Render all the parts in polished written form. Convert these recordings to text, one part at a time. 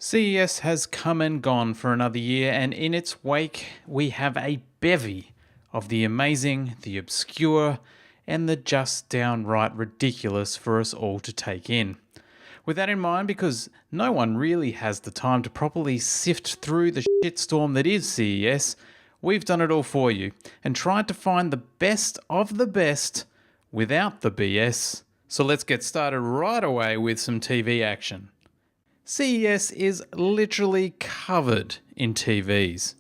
CES has come and gone for another year, and in its wake, we have a bevy of the amazing, the obscure, and the just downright ridiculous for us all to take in. With that in mind, because no one really has the time to properly sift through the shitstorm that is CES, we've done it all for you and tried to find the best of the best without the BS. So let's get started right away with some TV action. CES is literally covered in TVs.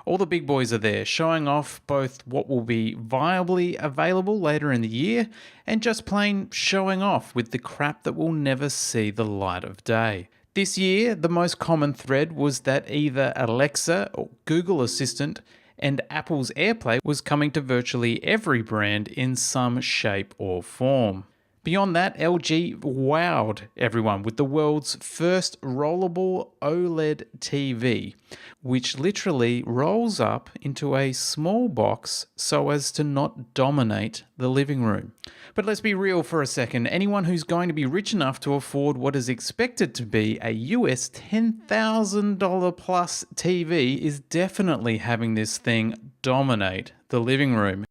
All the big boys are there, showing off both what will be viably available later in the year and just plain showing off with the crap that will never see the light of day. This year, the most common thread was that either Alexa or Google Assistant and Apple's AirPlay was coming to virtually every brand in some shape or form. Beyond that, LG wowed everyone with the world's first rollable OLED TV, which literally rolls up into a small box so as to not dominate the living room. But let's be real for a second. Anyone who's going to be rich enough to afford what is expected to be a US $10,000 plus TV is definitely having this thing dominate the living room.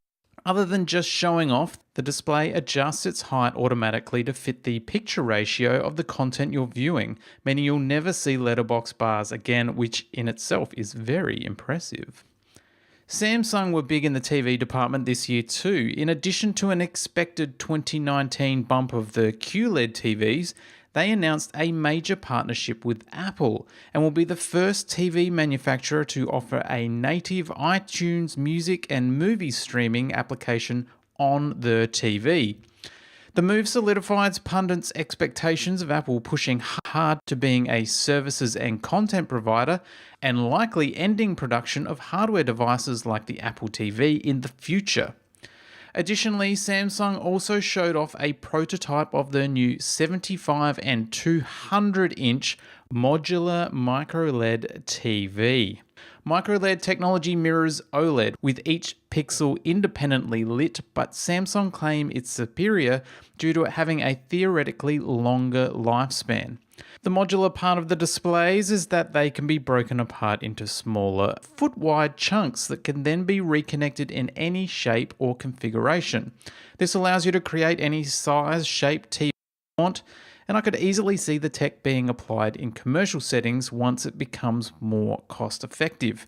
Other than just showing off, the display adjusts its height automatically to fit the picture ratio of the content you're viewing, meaning you'll never see letterbox bars again, which in itself is very impressive. Samsung were big in the TV department this year too. In addition to an expected 2019 bump of the QLED TVs, they announced a major partnership with Apple and will be the first TV manufacturer to offer a native iTunes music and movie streaming application on the TV. The move solidifies pundits' expectations of Apple pushing hard to being a services and content provider and likely ending production of hardware devices like the Apple TV in the future. Additionally, Samsung also showed off a prototype of their new 75 and 200-inch modular microLED TV. MicroLED technology mirrors OLED, with each pixel independently lit, but Samsung claim it's superior due to it having a theoretically longer lifespan. The modular part of the displays is that they can be broken apart into smaller, foot-wide chunks that can then be reconnected in any shape or configuration. This allows you to create any size, shape, TV you want, and I could easily see the tech being applied in commercial settings once it becomes more cost-effective.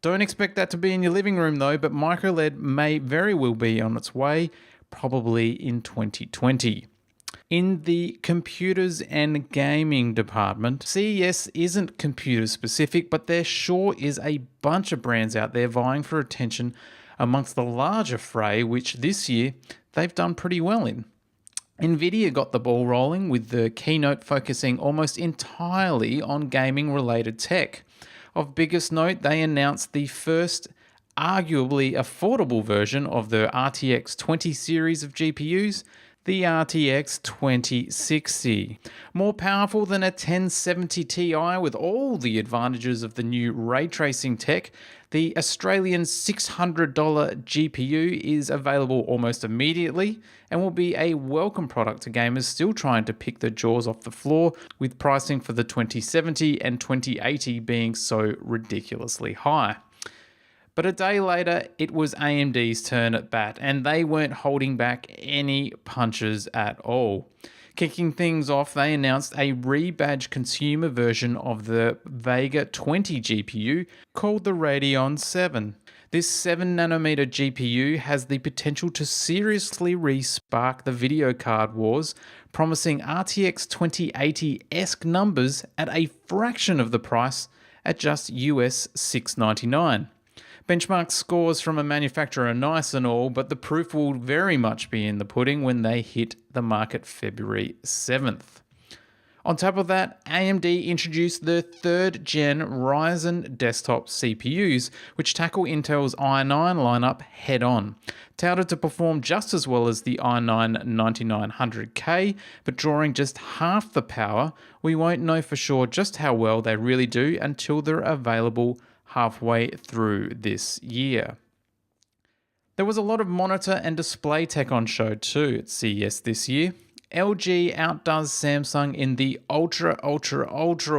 Don't expect that to be in your living room though, but microLED may very well be on its way, probably in 2020. In the computers and gaming department, CES isn't computer specific, but there sure is a bunch of brands out there vying for attention amongst the larger fray, which this year they've done pretty well in. Nvidia got the ball rolling with the keynote focusing almost entirely on gaming related tech. Of biggest note, they announced the first arguably affordable version of the RTX 20 series of GPUs, the RTX 2060. More powerful than a 1070 Ti with all the advantages of the new ray tracing tech, the Australian $600 GPU is available almost immediately and will be a welcome product to gamers still trying to pick their jaws off the floor, with pricing for the 2070 and 2080 being so ridiculously high. But a day later, it was AMD's turn at bat, and they weren't holding back any punches at all. Kicking things off, they announced a rebadged consumer version of the Vega 20 GPU called the Radeon 7. This 7nm GPU has the potential to seriously re-spark the video card wars, promising RTX 2080-esque numbers at a fraction of the price at just US $699. Benchmark scores from a manufacturer are nice and all, but the proof will very much be in the pudding when they hit the market February 7th. On top of that, AMD introduced the 3rd gen Ryzen desktop CPUs, which tackle Intel's i9 lineup head-on. Touted to perform just as well as the i9 9900K, but drawing just half the power, we won't know for sure just how well they really do until they're available halfway through this year. There was a lot of monitor and display tech on show too at CES this year. LG outdoes Samsung in the ultra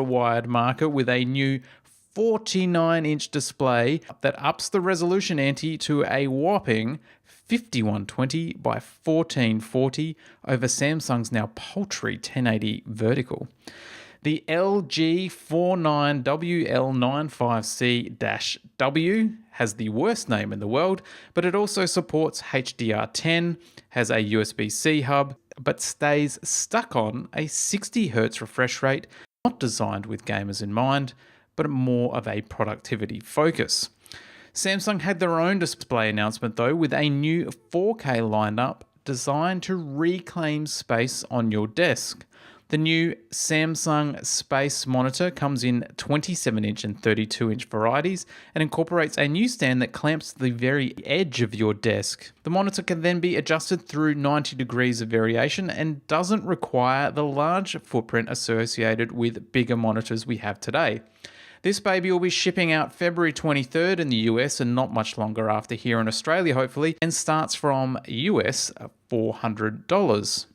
wide market with a new 49-inch display that ups the resolution ante to a whopping 5120 by 1440 over Samsung's now paltry 1080 vertical. The LG 49WL95C-W has the worst name in the world, but it also supports HDR10, has a USB-C hub, but stays stuck on a 60Hz refresh rate, not designed with gamers in mind, but more of a productivity focus. Samsung had their own display announcement though, with a new 4K lineup designed to reclaim space on your desk. The new Samsung Space Monitor comes in 27-inch and 32-inch varieties and incorporates a new stand that clamps to the very edge of your desk. The monitor can then be adjusted through 90 degrees of variation and doesn't require the large footprint associated with bigger monitors we have today. This baby will be shipping out February 23rd in the US and not much longer after here in Australia, hopefully, and starts from US $400.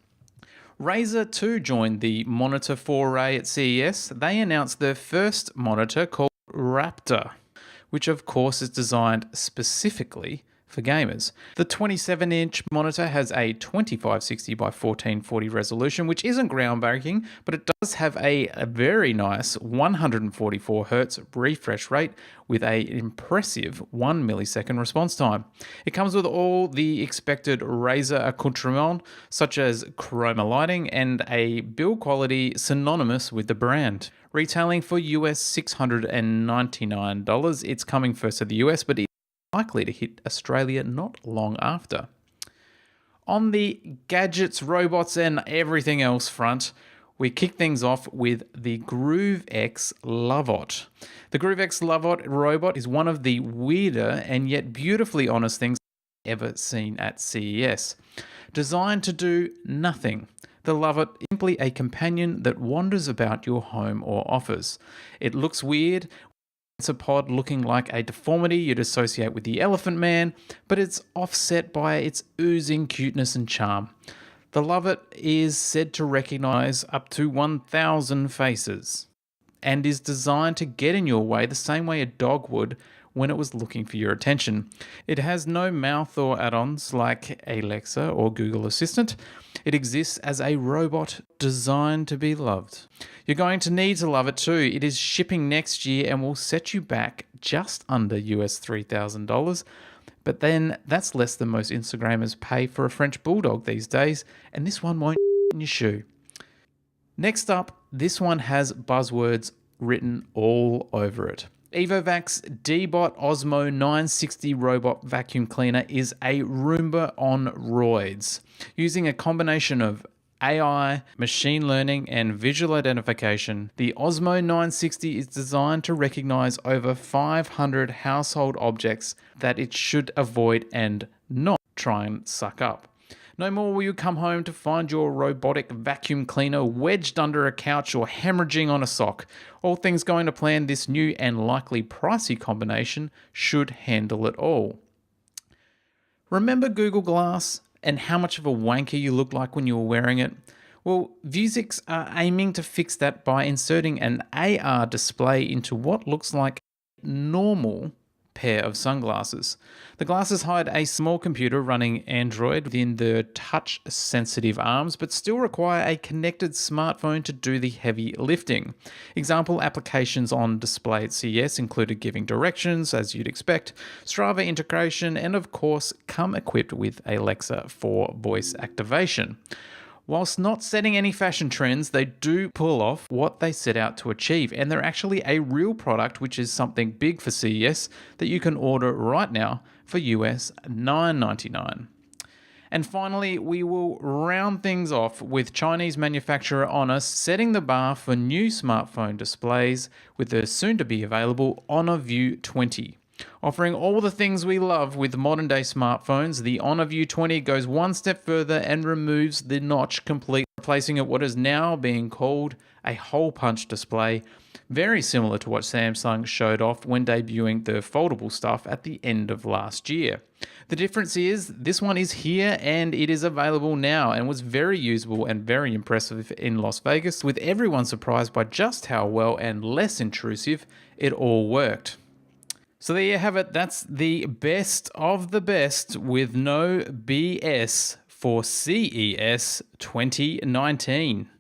Razer too joined the monitor foray at CES. They announced their first monitor called Raptor, which of course is designed specifically for gamers. The 27-inch monitor has a 2560 by 1440 resolution, which isn't groundbreaking, but it does have a very nice 144Hz refresh rate with an impressive 1 millisecond response time. It comes with all the expected Razer accoutrements, such as chroma lighting and a build quality synonymous with the brand. Retailing for US $699, it's coming first to the US, but likely to hit Australia not long after. On the gadgets, robots, and everything else front, we kick things off with the Groove X Lovot. The Groove X Lovot robot is one of the weirder and yet beautifully honest things ever seen at CES. Designed to do nothing, the Lovot is simply a companion that wanders about your home or office. It looks weird. It's a pod looking like a deformity you'd associate with the Elephant Man, but it's offset by its oozing cuteness and charm. The Lovot is said to recognize up to 1,000 faces and is designed to get in your way the same way a dog would when it was looking for your attention. It has no mouth or add-ons like Alexa or Google Assistant. It exists as a robot designed to be loved. You're going to need to love it too. It is shipping next year and will set you back just under US $3,000. But then that's less than most Instagrammers pay for a French Bulldog these days, and this one won't in your shoe. Next up, this one has buzzwords written all over it. Evovac's D-Bot Osmo 960 robot vacuum cleaner is a Roomba on roids. Using a combination of AI, machine learning, and visual identification, the Osmo 960 is designed to recognize over 500 household objects that it should avoid and not try and suck up. No more will you come home to find your robotic vacuum cleaner wedged under a couch or hemorrhaging on a sock. All things going to plan, this new and likely pricey combination should handle it all. Remember Google Glass and how much of a wanker you looked like when you were wearing it? Well, Vuzix are aiming to fix that by inserting an AR display into what looks like a normal pair of sunglasses. The glasses hide a small computer running Android within the touch-sensitive arms, but still require a connected smartphone to do the heavy lifting. Example applications on display at CES included giving directions, as you'd expect, Strava integration, and of course, come equipped with Alexa for voice activation. Whilst not setting any fashion trends, they do pull off what they set out to achieve, and they're actually a real product, which is something big for CES that you can order right now for US $9.99. And finally, we will round things off with Chinese manufacturer Honor setting the bar for new smartphone displays with the soon-to-be available Honor View 20. Offering all the things we love with modern-day smartphones, the Honor View 20 goes one step further and removes the notch completely, replacing it what is now being called a hole punch display, very similar to what Samsung showed off when debuting the foldable stuff at the end of last year. The difference is this one is here and it is available now, and was very usable and very impressive in Las Vegas, with everyone surprised by just how well and less intrusive it all worked. So there you have it. That's the best of the best with no BS for CES 2019.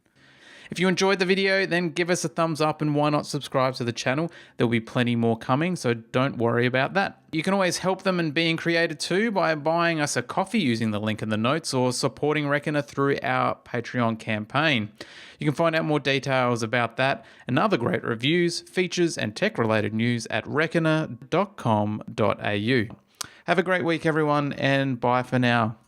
If you enjoyed the video, then give us a thumbs up, and why not subscribe to the channel? There'll be plenty more coming, so don't worry about that. You can always help them in being created too by buying us a coffee using the link in the notes, or supporting Reckoner through our Patreon campaign. You can find out more details about that and other great reviews, features and tech-related news at reckoner.com.au. Have a great week everyone, and bye for now.